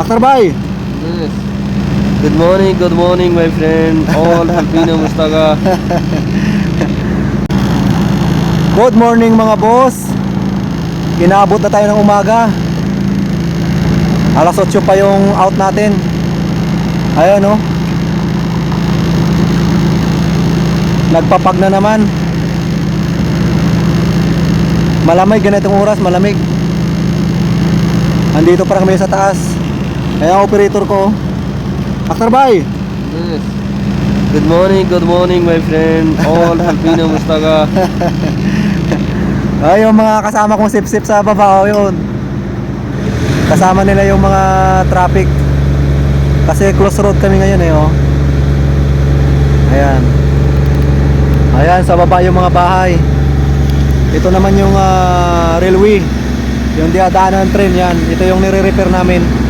Aktar Bay! Yes. Good morning my friend. All Filipino Mustaga. Good morning mga boss. Inaabot na tayo ng umaga. Alas 8 pa yung out natin. Ayan oh. Nagpapag na naman. Malamig ganitong oras, malamig. Andito parang kami sa taas. Kaya ang operator ko Aktar Bay! Yes. Good morning my friend. All Filipino Mustaga. Ay, yung mga kasama kong sip-sip sa baba, oh, yun. Kasama nila yung mga traffic. Kasi close road kami ngayon eh, oh. Ayan. Ayan, sa baba yung mga bahay. Ito naman yung railway. Yung diadaanan ng train yan. Ito yung nire-repair namin.